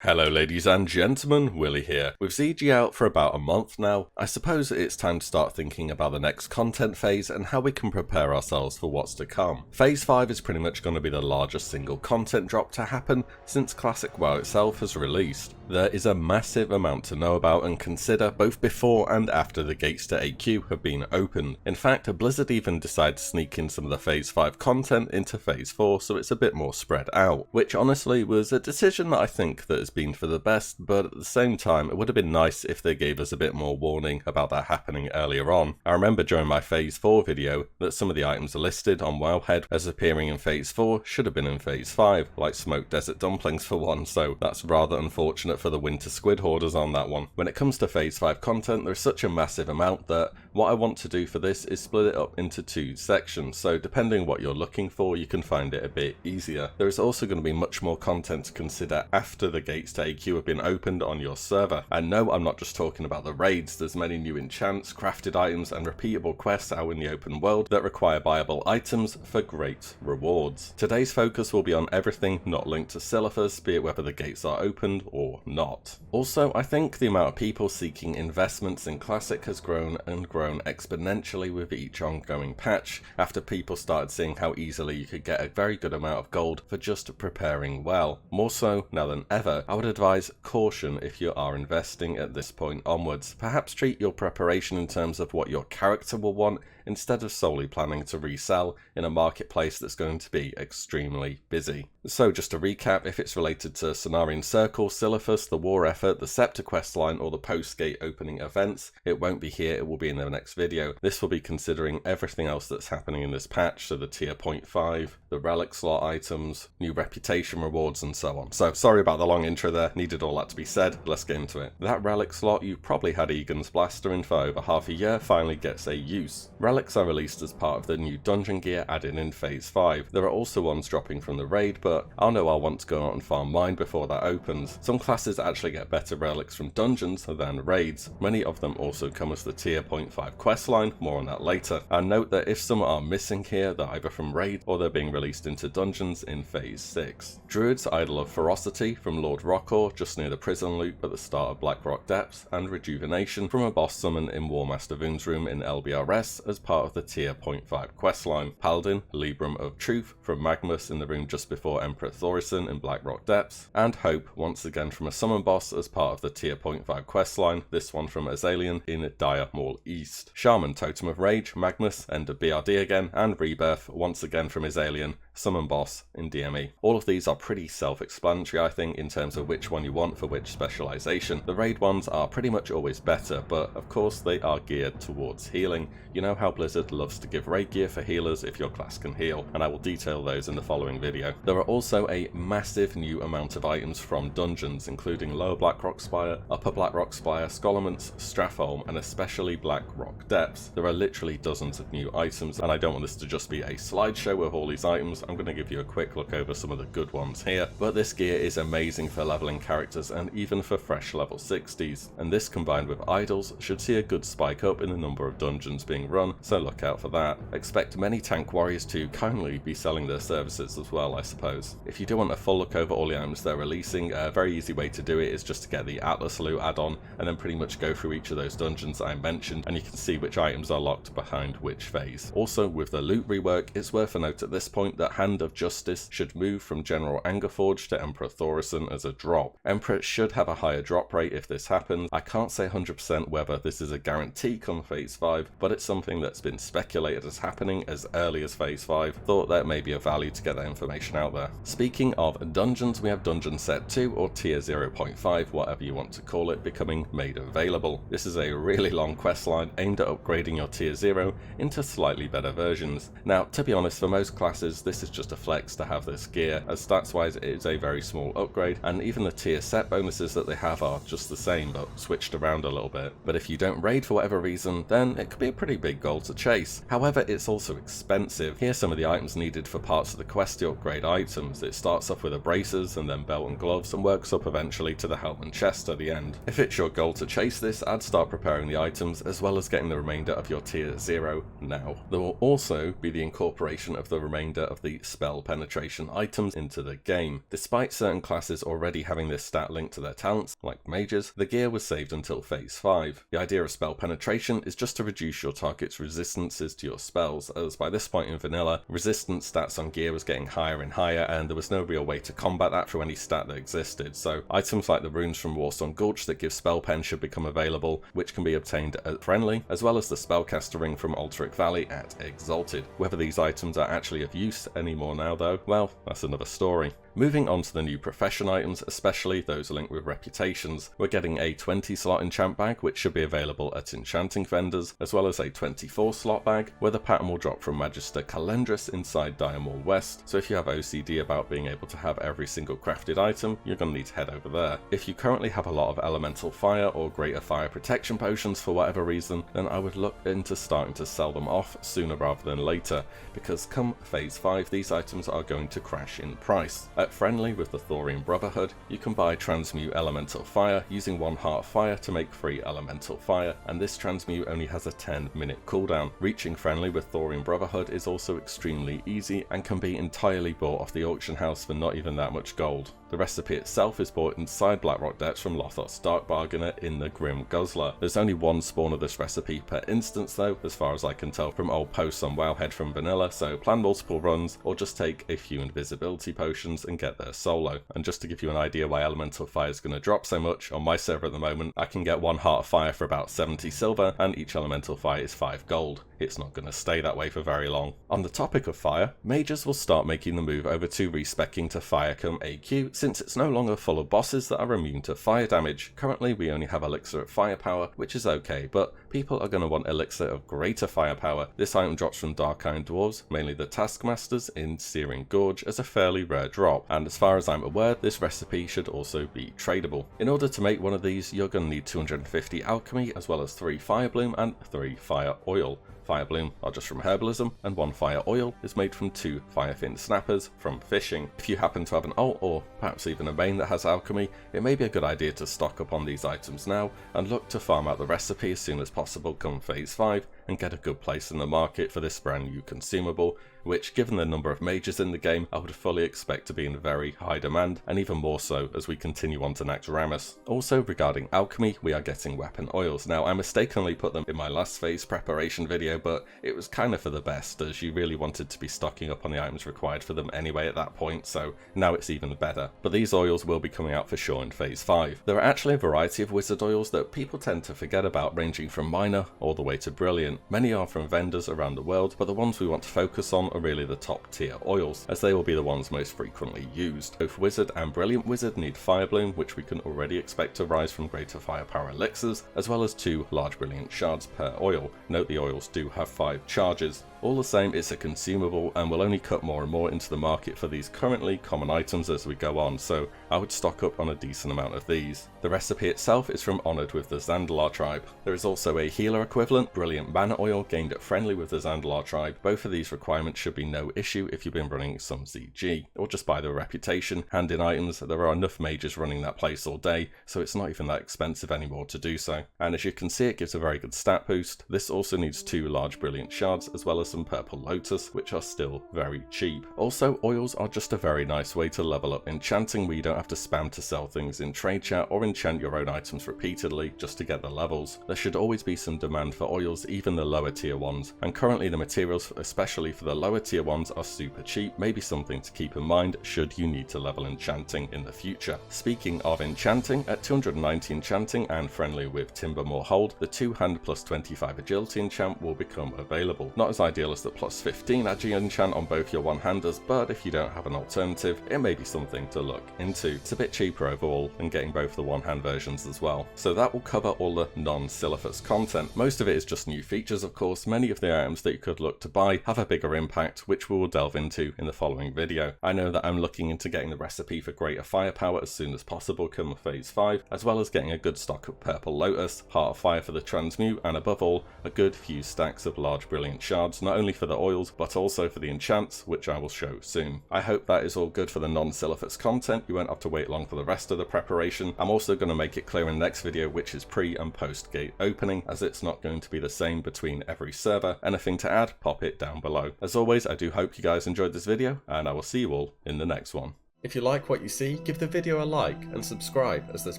Hello ladies and gentlemen, Willie here. With ZG out for about a month now, I suppose it's time to start thinking about the next content phase and how we can prepare ourselves for what's to come. Phase 5 is pretty much going to be the largest single content drop to happen since Classic WoW itself has released. There is a massive amount to know about and consider both before and after the gates to AQ have been opened. In fact, Blizzard even decided to sneak in some of the Phase 5 content into Phase 4 so it's a bit more spread out, which honestly was a decision that I think that has been for the best, but at the same time it would have been nice if they gave us a bit more warning about that happening earlier on. I remember during my Phase 4 video that some of the items listed on Wowhead as appearing in Phase 4 should have been in Phase 5, like smoked desert dumplings for one, so that's rather unfortunate for the winter squid hoarders on that one. When it comes to Phase 5 content, there's such a massive amount that what I want to do for this is split it up into two sections, so depending what you're looking for you can find it a bit easier. There is also going to be much more content to consider after the gates to AQ have been opened on your server. And no, I'm not just talking about the raids, there's many new enchants, crafted items and repeatable quests out in the open world that require buyable items for great rewards. Today's focus will be on everything not linked to Silithus, be it whether the gates are opened or not. Also, I think the amount of people seeking investments in Classic has grown and grown exponentially with each ongoing patch, after people started seeing how easily you could get a very good amount of gold for just preparing well. More so now than ever, I would advise caution if you are investing at this point onwards. Perhaps treat your preparation in terms of what your character will want instead of solely planning to resell in a marketplace that's going to be extremely busy. So just to recap, if it's related to Cenarian Circle, Silithus, the War Effort, the Scepter questline or the post-gate opening events, it won't be here, it will be in the next video. This will be considering everything else that's happening in this patch, so the tier 0.5, the relic slot items, new reputation rewards and so on. So sorry about the long intro there, needed all that to be said, let's get into it. That relic slot you've probably had Egan's Blaster in for over half a year finally gets a use. Relics are released as part of the new dungeon gear added in Phase 5. There are also ones dropping from the raid, but I'll know I'll want to go out and farm mine before that opens. Some classes actually get better relics from dungeons than raids. Many of them also come as the tier 0.5 questline, more on that later. And note that if some are missing here, they're either from raid or they're being released into dungeons in Phase 6. Druid's Idol of Ferocity from Lord Rockor just near the prison loop at the start of Blackrock Depths, and Rejuvenation from a boss summon in Warmaster Voon's room in LBRS as part of the tier 0.5 questline. Paladin, Librum of Truth from Magnus in the room just before Emperor Thorison in Blackrock Depths, and Hope once again from a summon boss as part of the tier 0.5 questline, this one from Azalian in Dire Maul East. Shaman Totem of Rage, Magnus, End of BRD again, and Rebirth once again from Azalian, summon boss in DME. All of these are pretty self-explanatory I think in terms of which one you want for which specialization. The raid ones are pretty much always better, but of course they are geared towards healing. You know how Blizzard loves to give raid gear for healers if your class can heal, and I will detail those in the following video. There are also a massive new amount of items from dungeons, including Lower Blackrock Spire, Upper Blackrock Spire, Scholarments, Strathholm, and especially Blackrock Depths. There are literally dozens of new items, and I don't want this to just be a slideshow of all these items. I'm going to give you a quick look over some of the good ones here, but this gear is amazing for leveling characters and even for fresh level 60s, and this combined with idols should see a good spike up in the number of dungeons being run, so look out for that. Expect many tank warriors to kindly be selling their services as well, I suppose. If you do want a full look over all the items they're releasing, a very easy way to do it is just to get the Atlas Loot add-on and then pretty much go through each of those dungeons I mentioned, and you can see which items are locked behind which phase. Also, with the loot rework, it's worth a note at this point that Hand of Justice should move from General Angerforge to Emperor Thorison as a drop. Emperor should have a higher drop rate if this happens. I can't say 100% whether this is a guarantee come Phase 5, but it's something that's been speculated as happening as early as Phase 5. Thought that may be of value to get that information out there. Speaking of dungeons, we have Dungeon Set 2 or Tier 0.5, whatever you want to call it, becoming made available. This is a really long questline aimed at upgrading your Tier 0 into slightly better versions. Now, to be honest, for most classes this is just a flex to have this gear, as stats wise it is a very small upgrade, and even the tier set bonuses that they have are just the same but switched around a little bit. But if you don't raid for whatever reason, then it could be a pretty big goal to chase. However, it's also expensive. Here's some of the items needed for parts of the quest to upgrade items. It starts off with a braces and then belt and gloves and works up eventually to the helm and chest at the end. If it's your goal to chase this, I'd start preparing the items as well as getting the remainder of your tier 0 now. There will also be the incorporation of the remainder of the the spell penetration items into the game. Despite certain classes already having this stat linked to their talents, like mages, the gear was saved until Phase 5. The idea of spell penetration is just to reduce your target's resistances to your spells, as by this point in vanilla, resistance stats on gear was getting higher and higher, and there was no real way to combat that through any stat that existed, so items like the runes from Warstone Gulch that give spell pen should become available, which can be obtained at friendly, as well as the spellcaster ring from Alterac Valley at Exalted. Whether these items are actually of use anymore now though, well, that's another story. Moving on to the new profession items, especially those linked with reputations, we're getting a 20 slot enchant bag which should be available at enchanting vendors, as well as a 24 slot bag where the pattern will drop from Magister Calendris inside Diamond West, so if you have OCD about being able to have every single crafted item, you're going to need to head over there. If you currently have a lot of elemental fire or greater fire protection potions for whatever reason, then I would look into starting to sell them off sooner rather than later, because come Phase 5 these items are going to crash in price. At friendly with the Thorium Brotherhood, you can buy Transmute Elemental Fire using 1 Heart Fire to make 3 Elemental Fire, and this transmute only has a 10-minute cooldown. Reaching friendly with Thorium Brotherhood is also extremely easy and can be entirely bought off the auction house for not even that much gold. The recipe itself is bought inside Blackrock Depths from Lothos Dark Bargainer in the Grim Guzzler. There's only 1 spawn of this recipe per instance though, as far as I can tell from old posts on Wowhead from vanilla, so plan multiple runs or just take a few invisibility potions and get there solo. And just to give you an idea why Elemental Fire is going to drop so much, on my server at the moment I can get 1 Heart of Fire for about 70 silver and each Elemental Fire is 5 gold. It's not going to stay that way for very long. On the topic of fire, mages will start making the move over to respecking to fire come AQ, since it's no longer full of bosses that are immune to fire damage. Currently we only have Elixir of Firepower, which is okay, but people are going to want Elixir of Greater Firepower. This item drops from Dark-Iron Dwarves, mainly the Taskmasters, in Searing Gorge as a fairly rare drop, and as far as I'm aware, this recipe should also be tradable. In order to make one of these, you're going to need 250 alchemy, as well as 3 fire bloom and 3 fire oil. Fire bloom are just from herbalism, and 1 fire oil is made from 2 fire fin snappers from fishing. If you happen to have an alt or perhaps even a main that has alchemy, it may be a good idea to stock up on these items now and look to farm out the recipe as soon as possible come Phase 5 and get a good place in the market for this brand new consumable, which, given the number of mages in the game, I would fully expect to be in very high demand, and even more so as we continue on to Naxxramas. Also, regarding alchemy, we are getting weapon oils. Now, I mistakenly put them in my last phase preparation video, but it was kind of for the best, as you really wanted to be stocking up on the items required for them anyway at that point, so now it's even better. But these oils will be coming out for sure in Phase 5. There are actually a variety of wizard oils that people tend to forget about, ranging from minor all the way to brilliant. Many are from vendors around the world, but the ones we want to focus on are really the top tier oils, as they will be the ones most frequently used. Both Wizard and Brilliant Wizard need Fire Bloom, which we can already expect to rise from greater firepower elixirs, as well as 2 large Brilliant shards per oil. Note the oils do have 5 charges. All the same, it's a consumable and will only cut more and more into the market for these currently common items as we go on, so I would stock up on a decent amount of these. The recipe itself is from Honoured with the Zandalar tribe. There is also a healer equivalent, Brilliant Mana Oil, gained at friendly with the Zandalar tribe. Both of these requirements should be no issue if you've been running some ZG, or just by the reputation. Hand-in items, there are enough mages running that place all day, so it's not even that expensive anymore to do so. And as you can see, it gives a very good stat boost. This also needs 2 large Brilliant shards, as well as some Purple Lotus, which are still very cheap. Also, oils are just a very nice way to level up enchanting, where you don't have to spam to sell things in trade chat or enchant your own items repeatedly just to get the levels. There should always be some demand for oils, even the lower tier ones, and currently the materials, especially for the lower tier ones, are super cheap. Maybe something to keep in mind should you need to level enchanting in the future. Speaking of enchanting, at 290 enchanting and friendly with Timbermore Hold, the 2 hand plus 25 agility enchant will become available. Not as ideal as the plus 15 agi enchant on both your one-handers, but if you don't have an alternative, it may be something to look into. It's a bit cheaper overall than getting both the one-hand versions as well. So that will cover all the non-Silithus content. Most of it is just new features, of course. Many of the items that you could look to buy have a bigger impact, which we will delve into in the following video. I know that I'm looking into getting the recipe for greater firepower as soon as possible come Phase 5, as well as getting a good stock of Purple Lotus, Heart of Fire for the transmute, and above all, a good few stacks of large Brilliant shards, not only for the oils, but also for the enchants, which I will show soon. I hope that is all good for the non-Silithus content. You won't have to wait long for the rest of the preparation. I'm also going to make it clear in the next video which is pre and post gate opening, as it's not going to be the same between every server. Anything to add, pop it down below. As always, I do hope you guys enjoyed this video, and I will see you all in the next one. If you like what you see, give the video a like and subscribe, as there's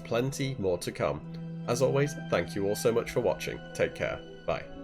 plenty more to come. As always, thank you all so much for watching. Take care. Bye.